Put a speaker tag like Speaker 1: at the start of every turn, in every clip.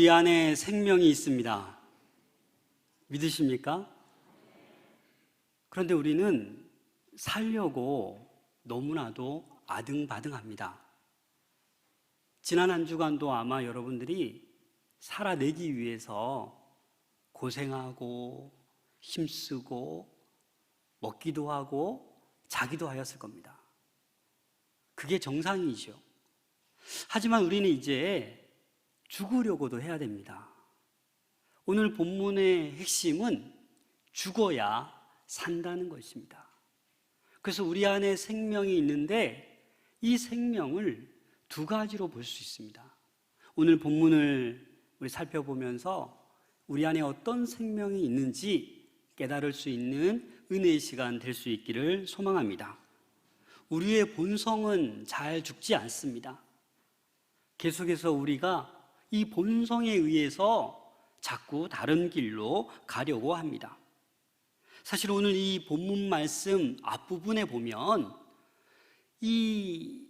Speaker 1: 우리 안에 생명이 있습니다. 믿으십니까? 그런데 우리는 살려고 너무나도 아등바등합니다. 지난 한 주간도 아마 여러분들이 살아내기 위해서 고생하고 힘쓰고 먹기도 하고 자기도 하였을 겁니다. 그게 정상이죠. 하지만 우리는 이제 죽으려고도 해야 됩니다. 오늘 본문의 핵심은 죽어야 산다는 것입니다. 그래서 우리 안에 생명이 있는데 이 생명을 두 가지로 볼 수 있습니다. 오늘 본문을 우리 살펴보면서 우리 안에 어떤 생명이 있는지 깨달을 수 있는 은혜의 시간 될 수 있기를 소망합니다. 우리의 본성은 잘 죽지 않습니다. 계속해서 우리가 이 본성에 의해서 자꾸 다른 길로 가려고 합니다. 사실 오늘 이 본문 말씀 앞부분에 보면 이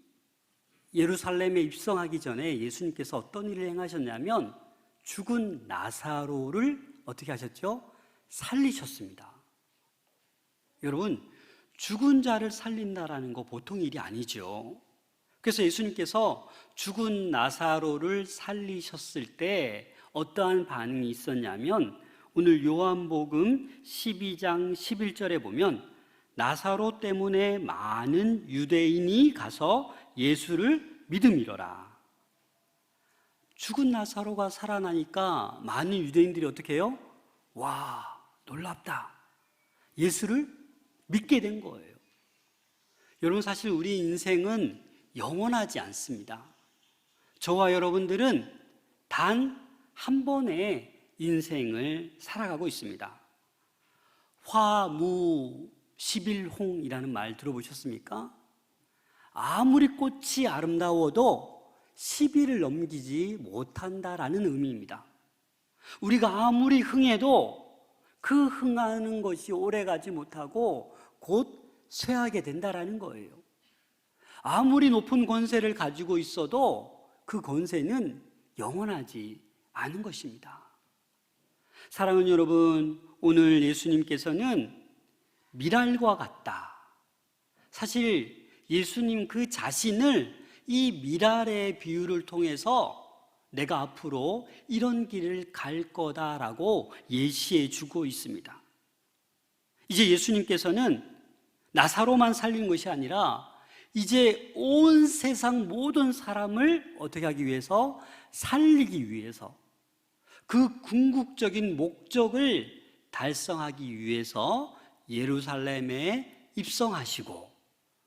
Speaker 1: 예루살렘에 입성하기 전에 예수님께서 어떤 일을 행하셨냐면 죽은 나사로를 어떻게 하셨죠? 살리셨습니다. 여러분, 죽은 자를 살린다라는 거 보통 일이 아니죠. 그래서 예수님께서 죽은 나사로를 살리셨을 때 어떠한 반응이 있었냐면 오늘 요한복음 12장 11절에 보면 나사로 때문에 많은 유대인이 가서 예수를 믿음이로라. 죽은 나사로가 살아나니까 많은 유대인들이 어떻게 해요? 와, 놀랍다. 예수를 믿게 된 거예요. 여러분, 사실 우리 인생은 영원하지 않습니다. 저와 여러분들은 단 한 번의 인생을 살아가고 있습니다. 화무십일홍이라는 말 들어보셨습니까? 아무리 꽃이 아름다워도 10일을 넘기지 못한다라는 의미입니다. 우리가 아무리 흥해도 그 흥하는 것이 오래가지 못하고 곧 쇠하게 된다라는 거예요. 아무리 높은 권세를 가지고 있어도 그 권세는 영원하지 않은 것입니다. 사랑하는 여러분, 오늘 예수님께서는 미랄과 같다. 사실 예수님 그 자신을 이 미랄의 비유를 통해서 내가 앞으로 이런 길을 갈 거다라고 예시해 주고 있습니다. 이제 예수님께서는 나사로만 살린 것이 아니라 이제 온 세상 모든 사람을 어떻게 하기 위해서? 살리기 위해서, 그 궁극적인 목적을 달성하기 위해서 예루살렘에 입성하시고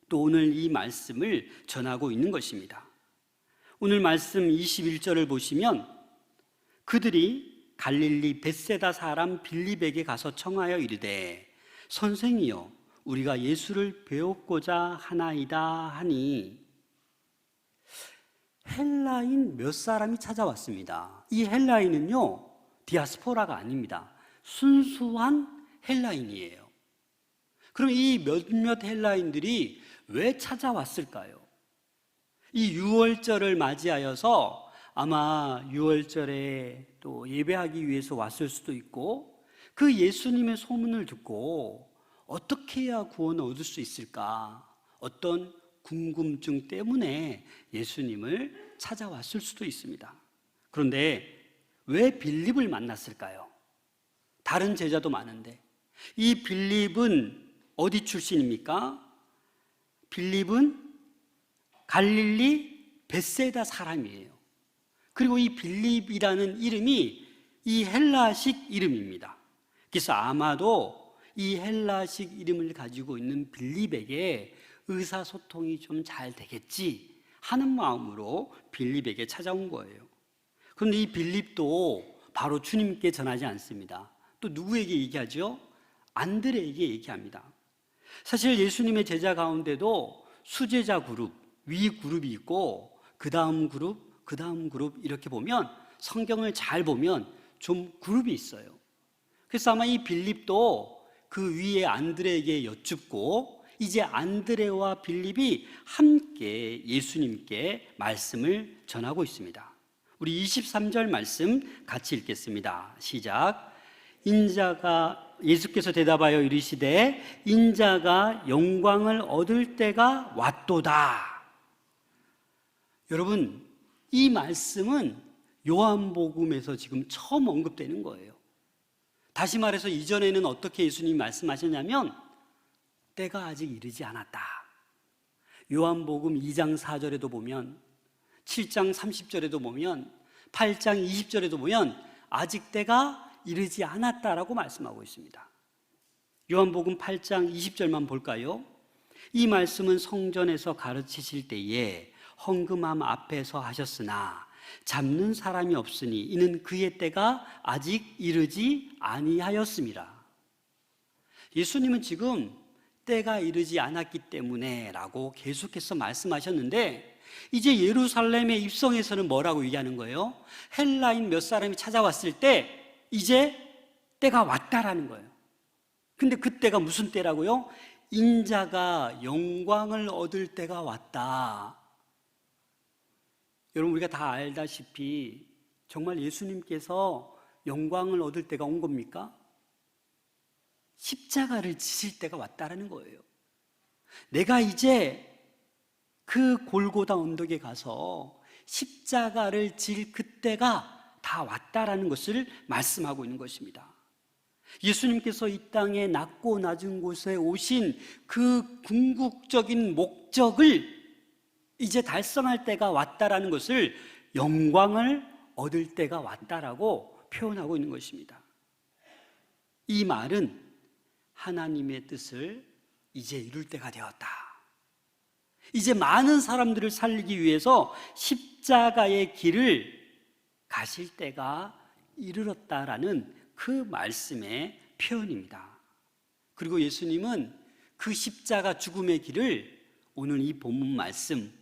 Speaker 1: 또 오늘 이 말씀을 전하고 있는 것입니다. 오늘 말씀 21절을 보시면 그들이 갈릴리 벳세다 사람 빌립에게 가서 청하여 이르되 선생이여 우리가 예수를 배웁고자 하나이다 하니 헬라인 몇 사람이 찾아왔습니다. 이 헬라인은요 디아스포라가 아닙니다. 순수한 헬라인이에요. 그럼 이 몇몇 헬라인들이 왜 찾아왔을까요? 이 유월절을 맞이하여서 아마 유월절에 또 예배하기 위해서 왔을 수도 있고 그 예수님의 소문을 듣고 어떻게 해야 구원을 얻을 수 있을까? 어떤 궁금증 때문에 예수님을 찾아왔을 수도 있습니다. 그런데 왜 빌립을 만났을까요? 다른 제자도 많은데 이 빌립은 어디 출신입니까? 빌립은 갈릴리 벳세다 사람이에요. 그리고 이 빌립이라는 이름이 이 헬라식 이름입니다. 그래서 아마도 이 헬라식 이름을 가지고 있는 빌립에게 의사소통이 좀 잘 되겠지 하는 마음으로 빌립에게 찾아온 거예요. 그런데 이 빌립도 바로 주님께 전하지 않습니다. 또 누구에게 얘기하죠? 안드레에게 얘기합니다. 사실 예수님의 제자 가운데도 수제자 그룹, 위 그룹이 있고 그 다음 그룹 이렇게 보면 성경을 잘 보면 좀 그룹이 있어요. 그래서 아마 이 빌립도 그 위에 안드레에게 여쭙고 이제 안드레와 빌립이 함께 예수님께 말씀을 전하고 있습니다. 우리 23절 말씀 같이 읽겠습니다. 시작. 예수께서 대답하여 이르시되 인자가 영광을 얻을 때가 왔도다. 여러분, 이 말씀은 요한복음에서 지금 처음 언급되는 거예요. 다시 말해서 이전에는 어떻게 예수님이 말씀하셨냐면 때가 아직 이르지 않았다. 요한복음 2장 4절에도 보면, 7장 30절에도 보면, 8장 20절에도 보면 아직 때가 이르지 않았다라고 말씀하고 있습니다. 요한복음 8장 20절만 볼까요? 이 말씀은 성전에서 가르치실 때에 헌금함 앞에서 하셨으나 잡는 사람이 없으니 이는 그의 때가 아직 이르지 아니하였음이라. 예수님은 지금 때가 이르지 않았기 때문에 라고 계속해서 말씀하셨는데, 이제 예루살렘에 입성해서는 뭐라고 얘기하는 거예요? 헬라인 몇 사람이 찾아왔을 때 이제 때가 왔다라는 거예요. 근데 그 때가 무슨 때라고요? 인자가 영광을 얻을 때가 왔다. 여러분, 우리가 다 알다시피 정말 예수님께서 영광을 얻을 때가 온 겁니까? 십자가를 지실 때가 왔다라는 거예요. 내가 이제 그 골고다 언덕에 가서 십자가를 질 그때가 다 왔다라는 것을 말씀하고 있는 것입니다. 예수님께서 이 땅에 낮고 낮은 곳에 오신 그 궁극적인 목적을 이제 달성할 때가 왔다라는 것을 영광을 얻을 때가 왔다라고 표현하고 있는 것입니다. 이 말은 하나님의 뜻을 이제 이룰 때가 되었다. 이제 많은 사람들을 살리기 위해서 십자가의 길을 가실 때가 이르렀다라는 그 말씀의 표현입니다. 그리고 예수님은 그 십자가 죽음의 길을 오늘 이 본문 말씀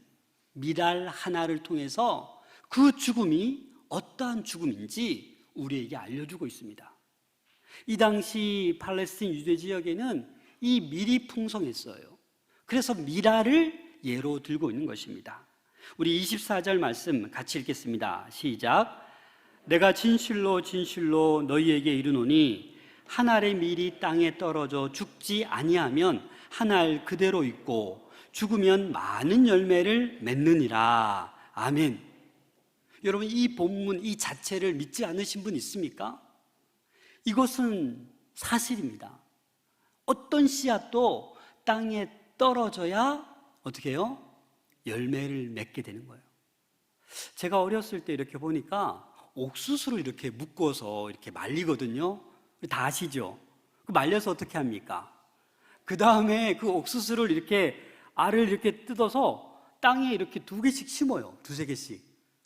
Speaker 1: 미랄 하나를 통해서 그 죽음이 어떠한 죽음인지 우리에게 알려주고 있습니다. 이 당시 팔레스틴 유대 지역에는 이 밀이 풍성했어요. 그래서 미랄을 예로 들고 있는 것입니다. 우리 24절 말씀 같이 읽겠습니다. 시작. 내가 진실로 진실로 너희에게 이르노니 한 알의 밀이 땅에 떨어져 죽지 아니하면 한 알 그대로 있고 죽으면 많은 열매를 맺느니라. 아멘. 여러분, 이 본문 이 자체를 믿지 않으신 분 있습니까? 이것은 사실입니다. 어떤 씨앗도 땅에 떨어져야 어떻게 해요? 열매를 맺게 되는 거예요. 제가 어렸을 때 이렇게 보니까 옥수수를 이렇게 묶어서 이렇게 말리거든요. 다 아시죠? 말려서 어떻게 합니까? 그 다음에 그 옥수수를 이렇게 알을 이렇게 뜯어서 땅에 이렇게 2개씩 심어요. 2-3개씩.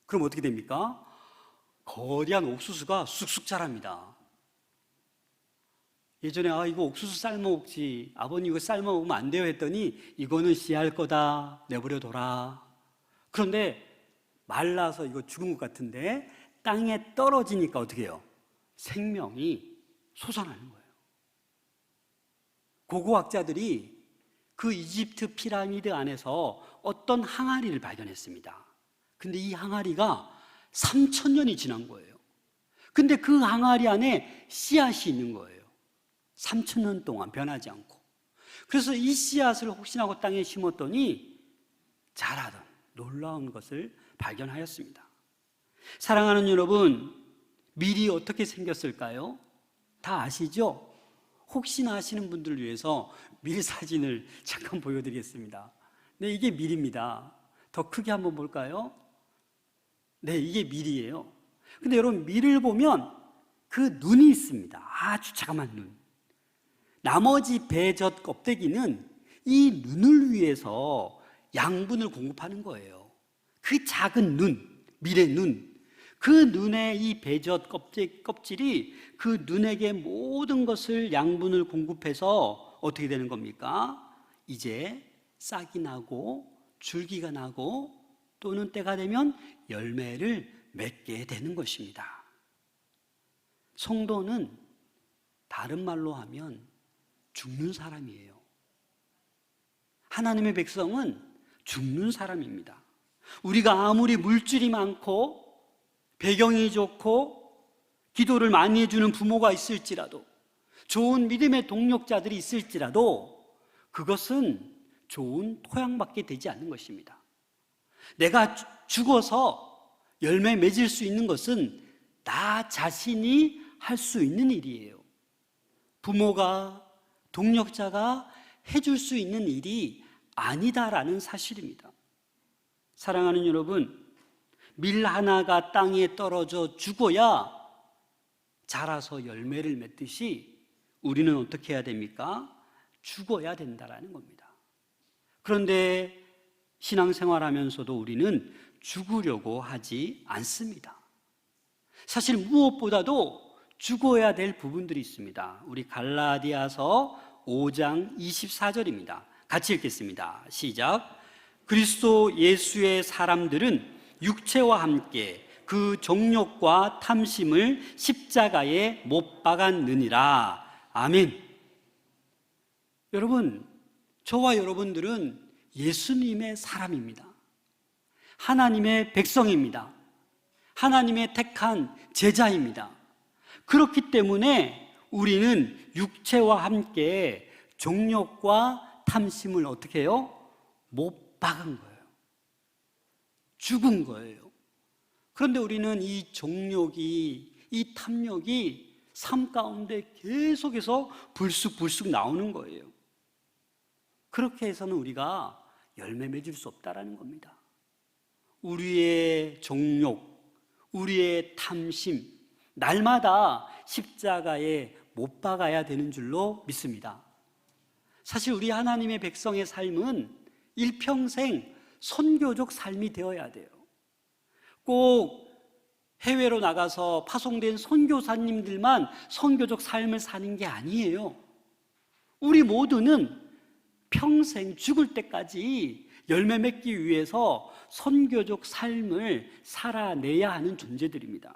Speaker 1: 그럼 어떻게 됩니까? 거대한 옥수수가 쑥쑥 자랍니다. 예전에 이거 옥수수 삶아 먹지, 아버님 이거 삶아 먹으면 안 돼요 했더니 이거는 씨알 거다, 내버려 둬라. 그런데 말라서 이거 죽은 것 같은데 땅에 떨어지니까 어떻게 해요? 생명이 솟아나는 거예요. 고고학자들이 그 이집트 피라미드 안에서 어떤 항아리를 발견했습니다. 근데 이 항아리가 3,000년이 지난 거예요. 근데 그 항아리 안에 씨앗이 있는 거예요. 3,000년 동안 변하지 않고. 그래서 이 씨앗을 혹시나 땅에 심었더니 자라던 놀라운 것을 발견하였습니다. 사랑하는 여러분, 밀이 어떻게 생겼을까요? 다 아시죠? 혹시나 아시는 분들을 위해서 밀 사진을 잠깐 보여드리겠습니다. 네, 이게 밀입니다. 더 크게 한번 볼까요? 네, 이게 밀이에요. 근데 여러분, 밀을 보면 그 눈이 있습니다. 아주 자그마한 눈. 나머지 배젓 껍데기는 이 눈을 위해서 양분을 공급하는 거예요. 그 작은 눈, 밀의 눈, 그 눈에 이 배젓 껍질이 그 눈에게 모든 것을 양분을 공급해서 어떻게 되는 겁니까? 이제 싹이 나고 줄기가 나고 또는 때가 되면 열매를 맺게 되는 것입니다. 성도는 다른 말로 하면 죽는 사람이에요. 하나님의 백성은 죽는 사람입니다. 우리가 아무리 물질이 많고 배경이 좋고 기도를 많이 해주는 부모가 있을지라도, 좋은 믿음의 동력자들이 있을지라도 그것은 좋은 토양밖에 되지 않는 것입니다. 내가 죽어서 열매 맺을 수 있는 것은 나 자신이 할 수 있는 일이에요. 부모가, 동력자가 해줄 수 있는 일이 아니다라는 사실입니다. 사랑하는 여러분, 밀 하나가 땅에 떨어져 죽어야 자라서 열매를 맺듯이 우리는 어떻게 해야 됩니까? 죽어야 된다라는 겁니다. 그런데 신앙생활하면서도 우리는 죽으려고 하지 않습니다. 사실 무엇보다도 죽어야 될 부분들이 있습니다. 우리 갈라디아서 5장 24절입니다. 같이 읽겠습니다. 시작. 그리스도 예수의 사람들은 육체와 함께 그 정욕과 탐심을 십자가에 못 박았느니라. 아멘. 여러분, 저와 여러분들은 예수님의 사람입니다. 하나님의 백성입니다. 하나님의 택한 제자입니다. 그렇기 때문에 우리는 육체와 함께 정욕과 탐심을 어떻게 해요? 못 박은 거예요. 죽은 거예요. 그런데 우리는 이 정욕이, 이 탐욕이 삶 가운데 계속해서 불쑥불쑥 나오는 거예요. 그렇게 해서는 우리가 열매 맺을 수 없다라는 겁니다. 우리의 정욕, 우리의 탐심, 날마다 십자가에 못 박아야 되는 줄로 믿습니다. 사실 우리 하나님의 백성의 삶은 일평생 선교적 삶이 되어야 돼요. 꼭 해외로 나가서 파송된 선교사님들만 선교적 삶을 사는 게 아니에요. 우리 모두는 평생 죽을 때까지 열매 맺기 위해서 선교적 삶을 살아내야 하는 존재들입니다.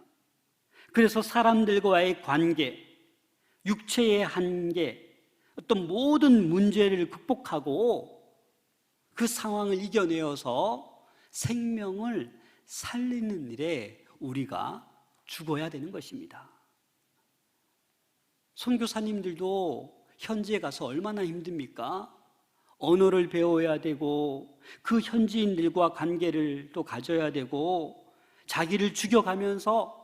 Speaker 1: 그래서 사람들과의 관계, 육체의 한계, 어떤 모든 문제를 극복하고 그 상황을 이겨내어서 생명을 살리는 일에 우리가 죽어야 되는 것입니다. 선교사님들도 현지에 가서 얼마나 힘듭니까? 언어를 배워야 되고 그 현지인들과 관계를 또 가져야 되고 자기를 죽여가면서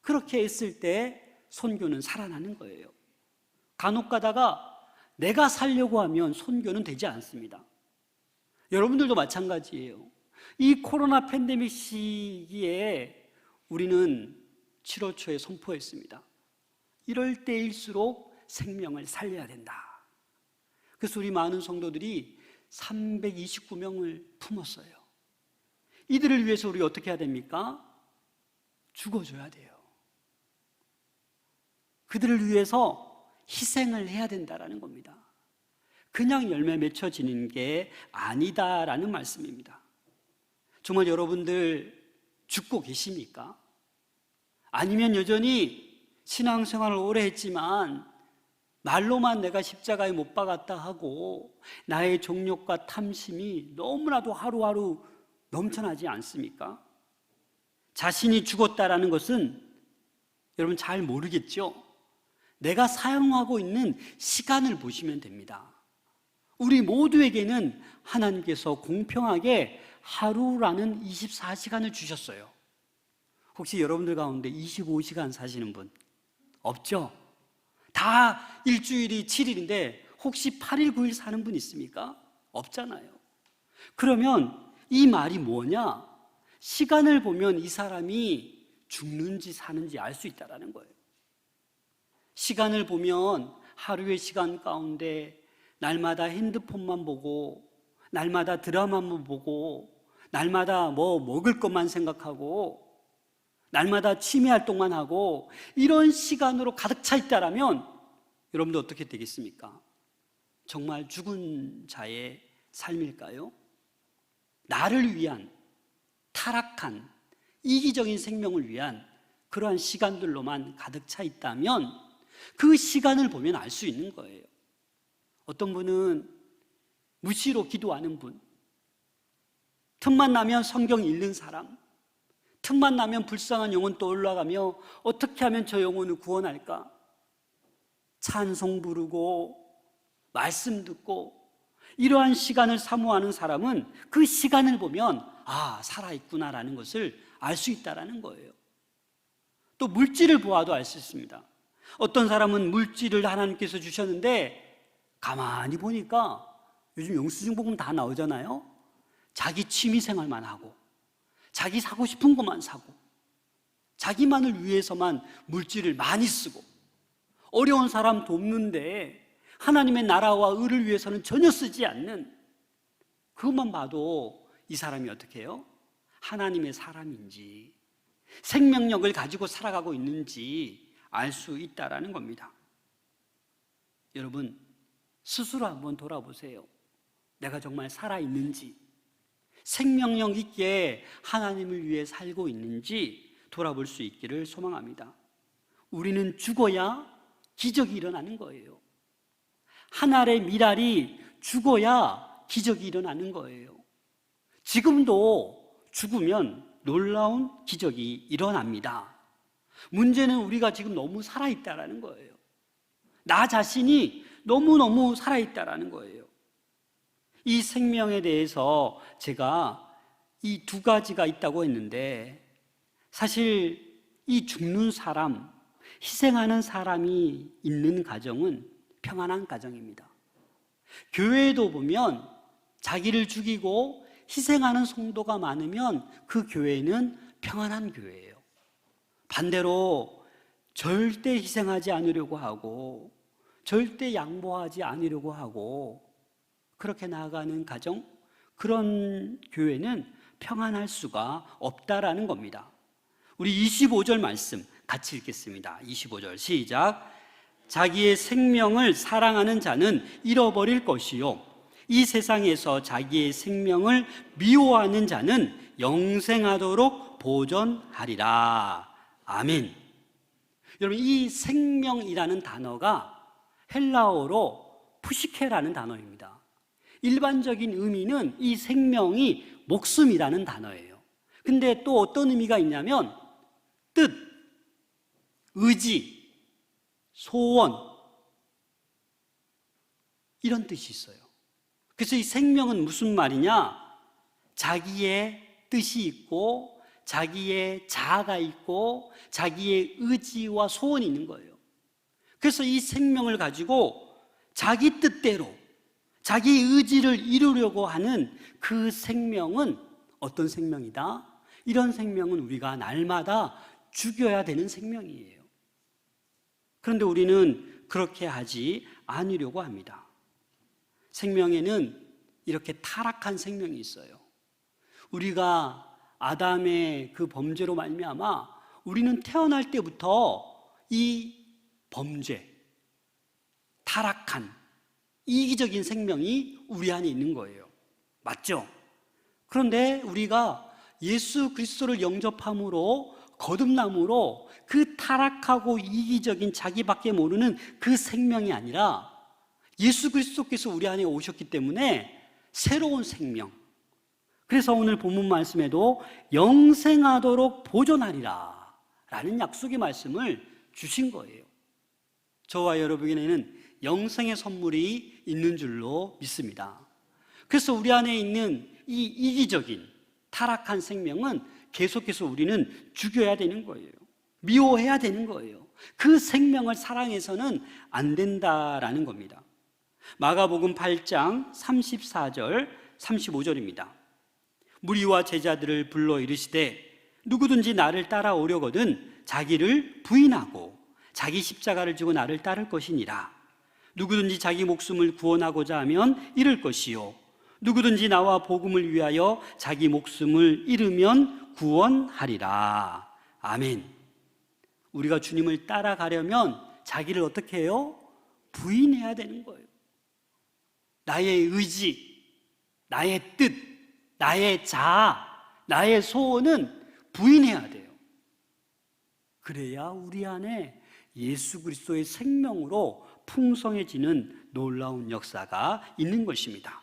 Speaker 1: 그렇게 했을 때 선교는 살아나는 거예요. 간혹 가다가 내가 살려고 하면 선교는 되지 않습니다. 여러분들도 마찬가지예요. 이 코로나 팬데믹 시기에 우리는 7월 초에 선포했습니다. 이럴 때일수록 생명을 살려야 된다. 그래서 우리 많은 성도들이 329명을 품었어요. 이들을 위해서 우리가 어떻게 해야 됩니까? 죽어줘야 돼요. 그들을 위해서 희생을 해야 된다라는 겁니다. 그냥 열매 맺혀지는 게 아니다라는 말씀입니다. 정말 여러분들 죽고 계십니까? 아니면 여전히 신앙생활을 오래 했지만 말로만 내가 십자가에 못 박았다 하고 나의 정욕과 탐심이 너무나도 하루하루 넘쳐나지 않습니까? 자신이 죽었다라는 것은 여러분 잘 모르겠죠? 내가 사용하고 있는 시간을 보시면 됩니다. 우리 모두에게는 하나님께서 공평하게 하루라는 24시간을 주셨어요. 혹시 여러분들 가운데 25시간 사시는 분 없죠? 다 일주일이 7일인데 혹시 8일, 9일 사는 분 있습니까? 없잖아요. 그러면 이 말이 뭐냐? 시간을 보면 이 사람이 죽는지 사는지 알 수 있다는 거예요. 시간을 보면 하루의 시간 가운데 날마다 핸드폰만 보고 날마다 드라마만 보고 날마다 뭐 먹을 것만 생각하고 날마다 취미 활동만 하고 이런 시간으로 가득 차 있다라면 여러분들 어떻게 되겠습니까? 정말 죽은 자의 삶일까요? 나를 위한 타락한 이기적인 생명을 위한 그러한 시간들로만 가득 차 있다면 그 시간을 보면 알 수 있는 거예요. 어떤 분은 무시로 기도하는 분, 틈만 나면 성경 읽는 사람, 틈만 나면 불쌍한 영혼 떠올라가며 어떻게 하면 저 영혼을 구원할까? 찬송 부르고 말씀 듣고 이러한 시간을 사모하는 사람은 그 시간을 보면 살아있구나라는 것을 알 수 있다는 거예요. 또 물질을 보아도 알 수 있습니다. 어떤 사람은 물질을 하나님께서 주셨는데 가만히 보니까 요즘 영수증 보면 다 나오잖아요. 자기 취미 생활만 하고 자기 사고 싶은 것만 사고 자기만을 위해서만 물질을 많이 쓰고 어려운 사람 돕는데 하나님의 나라와 의를 위해서는 전혀 쓰지 않는, 그것만 봐도 이 사람이 어떻게 해요? 하나님의 사람인지 생명력을 가지고 살아가고 있는지 알 수 있다라는 겁니다. 여러분, 스스로 한번 돌아보세요. 내가 정말 살아있는지, 생명력 있게 하나님을 위해 살고 있는지 돌아볼 수 있기를 소망합니다. 우리는 죽어야 기적이 일어나는 거예요. 한 알의 밀알이 죽어야 기적이 일어나는 거예요. 지금도 죽으면 놀라운 기적이 일어납니다. 문제는 우리가 지금 너무 살아있다라는 거예요. 나 자신이 너무너무 살아있다라는 거예요. 이 생명에 대해서 제가 이 두 가지가 있다고 했는데, 사실 이 죽는 사람, 희생하는 사람이 있는 가정은 평안한 가정입니다. 교회에도 보면 자기를 죽이고 희생하는 성도가 많으면 그 교회는 평안한 교회예요. 반대로 절대 희생하지 않으려고 하고 절대 양보하지 않으려고 하고 그렇게 나아가는 가정, 그런 교회는 평안할 수가 없다라는 겁니다. 우리 25절 말씀 같이 읽겠습니다. 25절 시작. 자기의 생명을 사랑하는 자는 잃어버릴 것이요, 이 세상에서 자기의 생명을 미워하는 자는 영생하도록 보존하리라. 아멘. 여러분, 이 생명이라는 단어가 헬라어로 푸시케라는 단어입니다. 일반적인 의미는 이 생명이 목숨이라는 단어예요. 근데 또 어떤 의미가 있냐면 뜻, 의지, 소원, 이런 뜻이 있어요. 그래서 이 생명은 무슨 말이냐? 자기의 뜻이 있고 자기의 자아가 있고 자기의 의지와 소원이 있는 거예요. 그래서 이 생명을 가지고 자기 뜻대로 자기 의지를 이루려고 하는 그 생명은 어떤 생명이다? 이런 생명은 우리가 날마다 죽여야 되는 생명이에요. 그런데 우리는 그렇게 하지 않으려고 합니다. 생명에는 이렇게 타락한 생명이 있어요. 우리가 아담의 그 범죄로 말미암아 우리는 태어날 때부터 이 범죄, 타락한 이기적인 생명이 우리 안에 있는 거예요. 맞죠? 그런데 우리가 예수 그리스도를 영접함으로, 거듭남으로 그 타락하고 이기적인 자기밖에 모르는 그 생명이 아니라 예수 그리스도께서 우리 안에 오셨기 때문에 새로운 생명, 그래서 오늘 본문 말씀에도 영생하도록 보존하리라 라는 약속의 말씀을 주신 거예요. 저와 여러분에게는 영생의 선물이 있는 줄로 믿습니다. 그래서 우리 안에 있는 이 이기적인 타락한 생명은 계속해서 우리는 죽여야 되는 거예요. 미워해야 되는 거예요. 그 생명을 사랑해서는 안 된다라는 겁니다. 마가복음 8장 34절 35절입니다. 무리와 제자들을 불러 이르시되 누구든지 나를 따라오려거든 자기를 부인하고 자기 십자가를 지고 나를 따를 것이니라. 누구든지 자기 목숨을 구원하고자 하면 잃을 것이요, 누구든지 나와 복음을 위하여 자기 목숨을 잃으면 구원하리라. 아멘. 우리가 주님을 따라가려면 자기를 어떻게 해요? 부인해야 되는 거예요. 나의 의지, 나의 뜻, 나의 자아, 나의 소원은 부인해야 돼요. 그래야 우리 안에 예수 그리스도의 생명으로 풍성해지는 놀라운 역사가 있는 것입니다.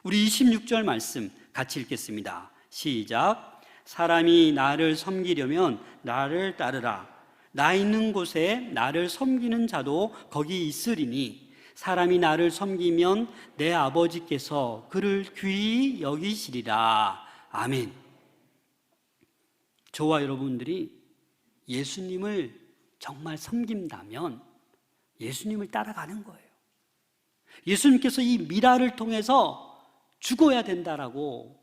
Speaker 1: 우리 26절 말씀 같이 읽겠습니다. 시작. 사람이 나를 섬기려면 나를 따르라. 나 있는 곳에 나를 섬기는 자도 거기 있으리니 사람이 나를 섬기면 내 아버지께서 그를 귀히 여기시리라. 아멘. 저와 여러분들이 예수님을 정말 섬긴다면 예수님을 따라가는 거예요. 예수님께서 이 미라를 통해서 죽어야 된다라고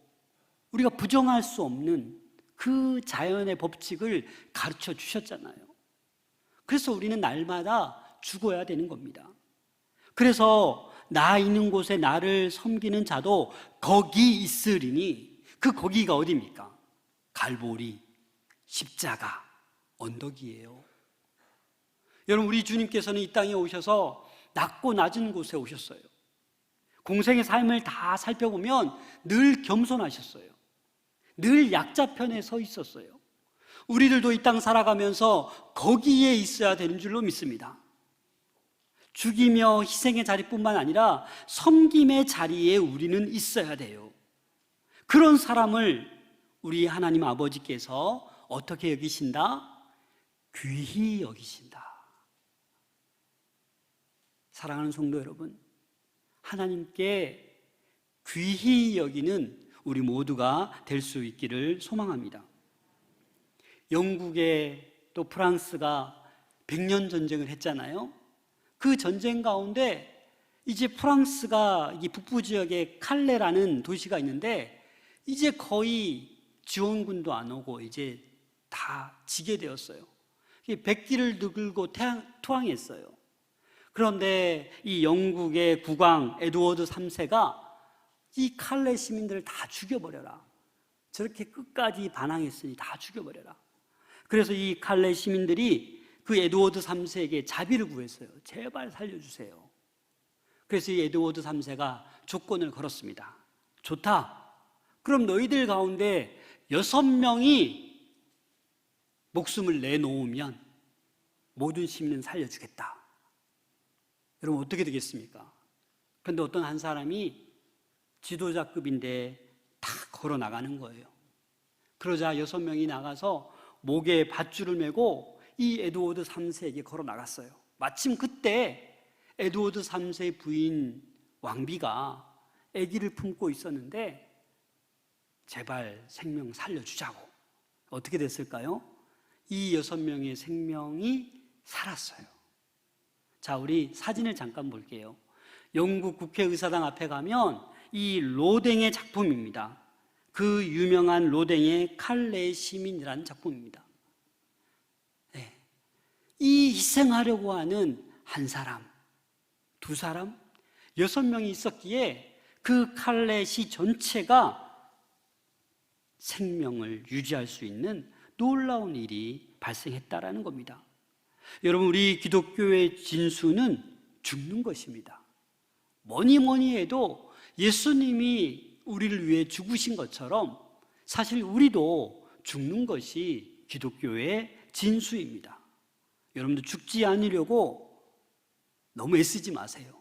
Speaker 1: 우리가 부정할 수 없는 그 자연의 법칙을 가르쳐 주셨잖아요. 그래서 우리는 날마다 죽어야 되는 겁니다. 그래서 나 있는 곳에 나를 섬기는 자도 거기 있으리니, 그 거기가 어디입니까? 갈보리, 십자가, 언덕이에요. 여러분, 우리 주님께서는 이 땅에 오셔서 낮고 낮은 곳에 오셨어요. 공생의 삶을 다 살펴보면 늘 겸손하셨어요. 늘 약자 편에 서 있었어요. 우리들도 이 땅 살아가면서 거기에 있어야 되는 줄로 믿습니다. 죽이며 희생의 자리뿐만 아니라 섬김의 자리에 우리는 있어야 돼요. 그런 사람을 우리 하나님 아버지께서 어떻게 여기신다? 귀히 여기신다. 사랑하는 성도 여러분, 하나님께 귀히 여기는 우리 모두가 될 수 있기를 소망합니다. 영국에 또 프랑스가 100년 전쟁을 했잖아요. 그 전쟁 가운데 이제 프랑스가 이 북부 지역에 칼레라는 도시가 있는데 이제 거의 지원군도 안 오고 이제 다 지게 되었어요. 백기를 들고 투항했어요. 그런데 이 영국의 국왕 에드워드 3세가 이 칼레 시민들을 다 죽여버려라. 저렇게 끝까지 반항했으니 다 죽여버려라. 그래서 이 칼레 시민들이 그 에드워드 3세에게 자비를 구했어요. 제발 살려주세요. 그래서 이 에드워드 3세가 조건을 걸었습니다. 좋다. 그럼 너희들 가운데 6명이 목숨을 내놓으면 모든 시민은 살려주겠다. 여러분, 어떻게 되겠습니까? 그런데 어떤 한 사람이 지도자급인데 다 걸어 나가는 거예요. 그러자 6명이 나가서 목에 밧줄을 메고 이 에드워드 3세에게 걸어 나갔어요. 마침 그때 에드워드 3세의 부인 왕비가 아기를 품고 있었는데 제발 생명 살려주자고. 어떻게 됐을까요? 이 6명의 생명이 살았어요. 자, 우리 사진을 잠깐 볼게요. 영국 국회의사당 앞에 가면 이 로댕의 작품입니다. 그 유명한 로댕의 칼레 시민이라는 작품입니다. 네. 이 희생하려고 하는 한 사람, 두 사람, 6명이 있었기에 그 칼레 시 전체가 생명을 유지할 수 있는 놀라운 일이 발생했다라는 겁니다. 여러분, 우리 기독교의 진수는 죽는 것입니다. 뭐니 해도 예수님이 우리를 위해 죽으신 것처럼 사실 우리도 죽는 것이 기독교의 진수입니다. 여러분들 죽지 않으려고 너무 애쓰지 마세요.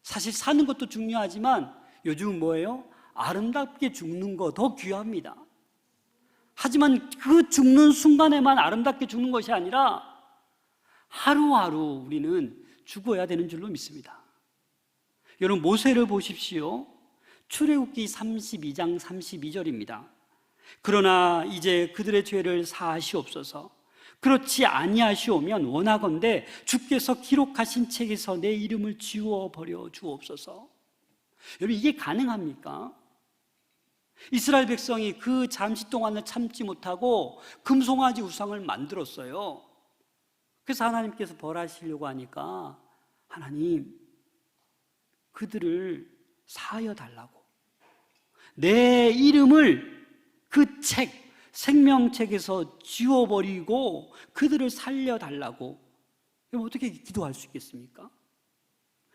Speaker 1: 사실 사는 것도 중요하지만 요즘은 뭐예요? 아름답게 죽는 거 더 귀합니다. 하지만 그 죽는 순간에만 아름답게 죽는 것이 아니라 하루하루 우리는 죽어야 되는 줄로 믿습니다. 여러분, 모세를 보십시오. 출애굽기 32장 32절입니다. 그러나 이제 그들의 죄를 사하시옵소서. 그렇지 아니하시오면 원하건대 주께서 기록하신 책에서 내 이름을 지워버려 주옵소서. 여러분, 이게 가능합니까? 이스라엘 백성이 그 잠시 동안을 참지 못하고 금송아지 우상을 만들었어요. 그래서 하나님께서 벌하시려고 하니까 하나님, 그들을 사하여 달라고, 내 이름을 그 책, 생명책에서 지워버리고 그들을 살려달라고. 그럼 어떻게 기도할 수 있겠습니까?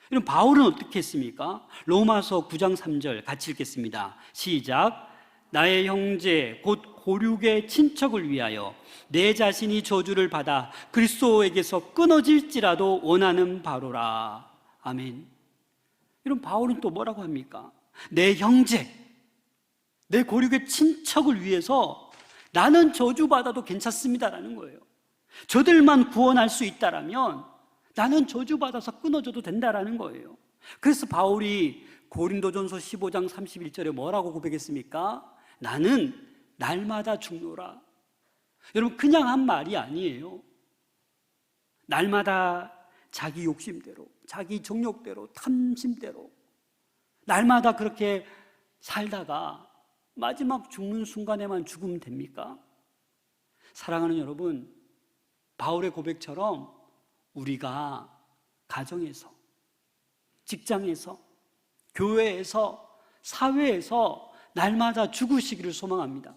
Speaker 1: 그럼 바울은 어떻게 했습니까? 로마서 9장 3절 같이 읽겠습니다. 시작. 나의 형제 곧 고륙의 친척을 위하여 내 자신이 저주를 받아 그리스도에게서 끊어질지라도 원하는 바로라. 아멘. 이런 바울은 또 뭐라고 합니까? 내 형제, 내 고륙의 친척을 위해서 나는 저주받아도 괜찮습니다라는 거예요. 저들만 구원할 수 있다라면 나는 저주받아서 끊어져도 된다라는 거예요. 그래서 바울이 고린도전서 15장 31절에 뭐라고 고백했습니까? 나는 날마다 죽노라. 여러분, 그냥 한 말이 아니에요. 날마다 자기 욕심대로, 자기 정욕대로, 탐심대로 날마다 그렇게 살다가 마지막 죽는 순간에만 죽으면 됩니까? 사랑하는 여러분, 바울의 고백처럼 우리가 가정에서, 직장에서, 교회에서, 사회에서 날마다 죽으시기를 소망합니다.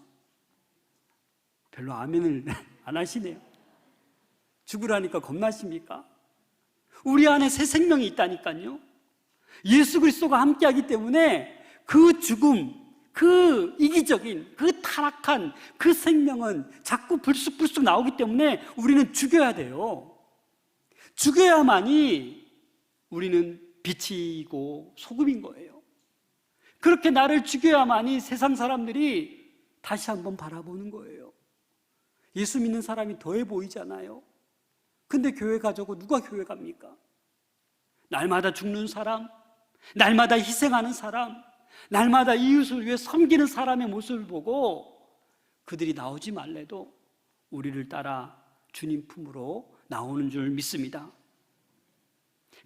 Speaker 1: 별로 아멘을 안 하시네요. 죽으라니까 겁나십니까? 우리 안에 새 생명이 있다니까요. 예수 그리스도가 함께하기 때문에 그 죽음, 그 이기적인, 그 타락한 그 생명은 자꾸 불쑥불쑥 나오기 때문에 우리는 죽여야 돼요. 죽여야만이 우리는 빛이고 소금인 거예요. 그렇게 나를 죽여야만이 세상 사람들이 다시 한번 바라보는 거예요. 예수 믿는 사람이 더해 보이잖아요. 근데 교회 가자고 누가 교회 갑니까? 날마다 죽는 사람, 날마다 희생하는 사람, 날마다 이웃을 위해 섬기는 사람의 모습을 보고 그들이 나오지 말래도 우리를 따라 주님 품으로 나오는 줄 믿습니다.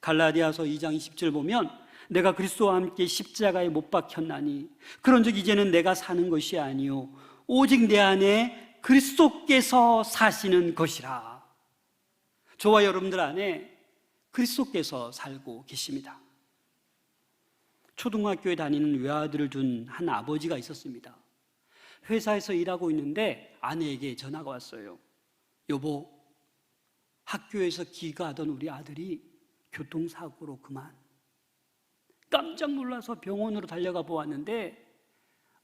Speaker 1: 갈라디아서 2장 20절 보면 내가 그리스도와 함께 십자가에 못 박혔나니 그런즉 이제는 내가 사는 것이 아니요 오직 내 안에 그리스도께서 사시는 것이라. 저와 여러분들 안에 그리스도께서 살고 계십니다. 초등학교에 다니는 외아들을 둔 한 아버지가 있었습니다. 회사에서 일하고 있는데 아내에게 전화가 왔어요. 여보, 학교에서 귀가하던 우리 아들이 교통사고로 그만. 깜짝 놀라서 병원으로 달려가 보았는데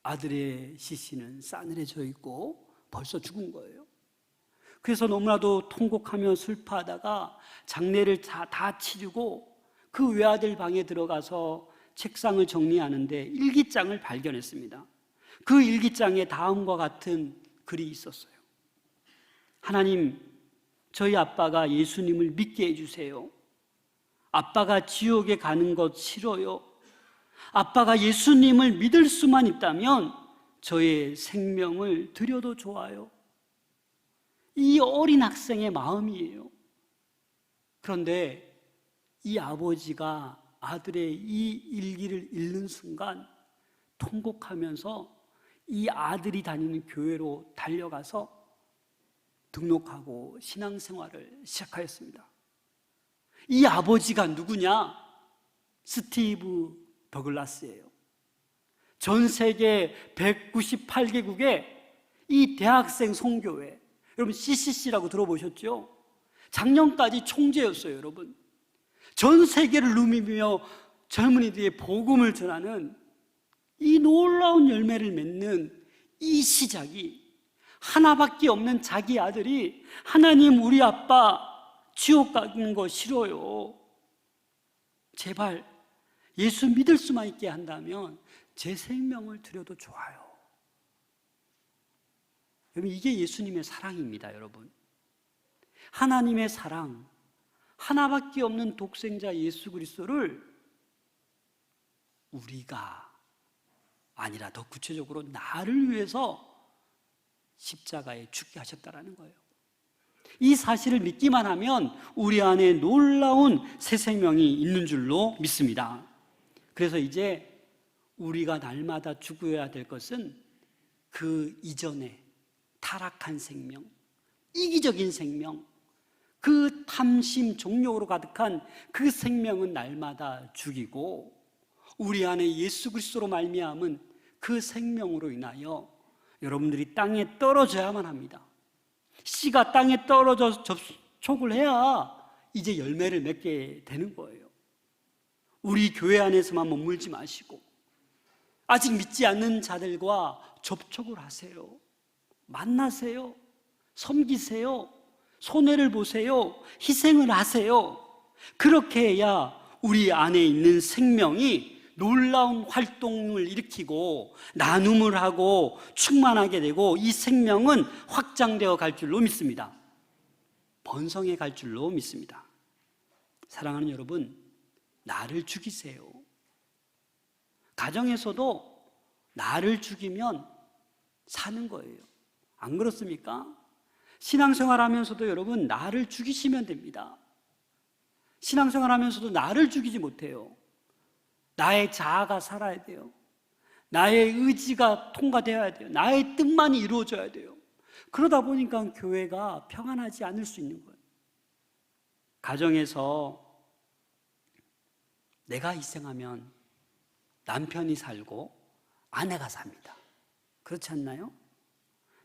Speaker 1: 아들의 시신은 싸늘해져 있고 벌써 죽은 거예요. 그래서 너무나도 통곡하며 슬퍼하다가 장례를 다 치르고 그 외아들 방에 들어가서 책상을 정리하는데 일기장을 발견했습니다. 그 일기장에 다음과 같은 글이 있었어요. 하나님, 저희 아빠가 예수님을 믿게 해주세요. 아빠가 지옥에 가는 것 싫어요. 아빠가 예수님을 믿을 수만 있다면 저의 생명을 드려도 좋아요. 이 어린 학생의 마음이에요. 그런데 이 아버지가 아들의 이 일기를 읽는 순간 통곡하면서 이 아들이 다니는 교회로 달려가서 등록하고 신앙생활을 시작하였습니다. 이 아버지가 누구냐? 스티브 더글라스예요. 전 세계 198개국의 이 대학생 선교회, 여러분 CCC라고 들어보셨죠? 작년까지 총재였어요, 여러분. 전 세계를 누비며 젊은이들의 복음을 전하는 이 놀라운 열매를 맺는 이 시작이 하나밖에 없는 자기 아들이 하나님, 우리 아빠 지옥 가는 거 싫어요. 제발 예수 믿을 수만 있게 한다면 제 생명을 드려도 좋아요. 여러분, 이게 예수님의 사랑입니다, 여러분. 하나님의 사랑, 하나밖에 없는 독생자 예수 그리스도를 우리가 아니라 더 구체적으로 나를 위해서 십자가에 죽게 하셨다라는 거예요. 이 사실을 믿기만 하면 우리 안에 놀라운 새 생명이 있는 줄로 믿습니다. 그래서 이제 우리가 날마다 죽어야 될 것은 그 이전에 타락한 생명, 이기적인 생명, 그 탐심, 정욕으로 가득한 그 생명은 날마다 죽이고 우리 안에 예수 그리스도로 말미암은 그 생명으로 인하여 여러분들이 땅에 떨어져야만 합니다. 씨가 땅에 떨어져 접촉을 해야 이제 열매를 맺게 되는 거예요. 우리 교회 안에서만 머물지 마시고 아직 믿지 않는 자들과 접촉을 하세요. 만나세요. 섬기세요. 손해를 보세요. 희생을 하세요. 그렇게 해야 우리 안에 있는 생명이 놀라운 활동을 일으키고 나눔을 하고 충만하게 되고 이 생명은 확장되어 갈 줄로 믿습니다. 번성해 갈 줄로 믿습니다. 사랑하는 여러분, 나를 죽이세요. 가정에서도 나를 죽이면 사는 거예요. 안 그렇습니까? 신앙생활 하면서도 여러분 나를 죽이시면 됩니다. 신앙생활 하면서도 나를 죽이지 못해요. 나의 자아가 살아야 돼요. 나의 의지가 통과되어야 돼요. 나의 뜻만이 이루어져야 돼요. 그러다 보니까 교회가 평안하지 않을 수 있는 거예요. 가정에서 내가 희생하면 남편이 살고 아내가 삽니다. 그렇지 않나요?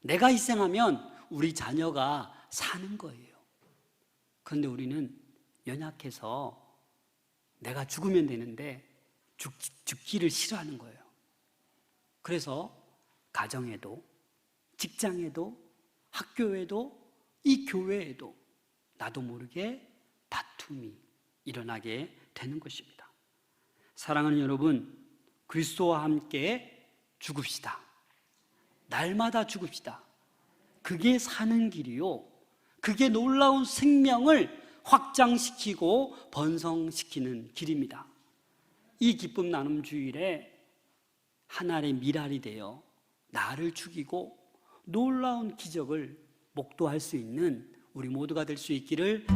Speaker 1: 내가 희생하면 우리 자녀가 사는 거예요. 그런데 우리는 연약해서 내가 죽으면 되는데 죽기를 싫어하는 거예요. 그래서 가정에도 직장에도 학교에도 이 교회에도 나도 모르게 다툼이 일어나게 되는 것입니다. 사랑하는 여러분, 그리스도와 함께 죽읍시다. 날마다 죽읍시다. 그게 사는 길이요. 그게 놀라운 생명을 확장시키고 번성시키는 길입니다. 이 기쁨 나눔 주일에 하나의 미랄이 되어 나를 죽이고 놀라운 기적을 목도할 수 있는 우리 모두가 될 수 있기를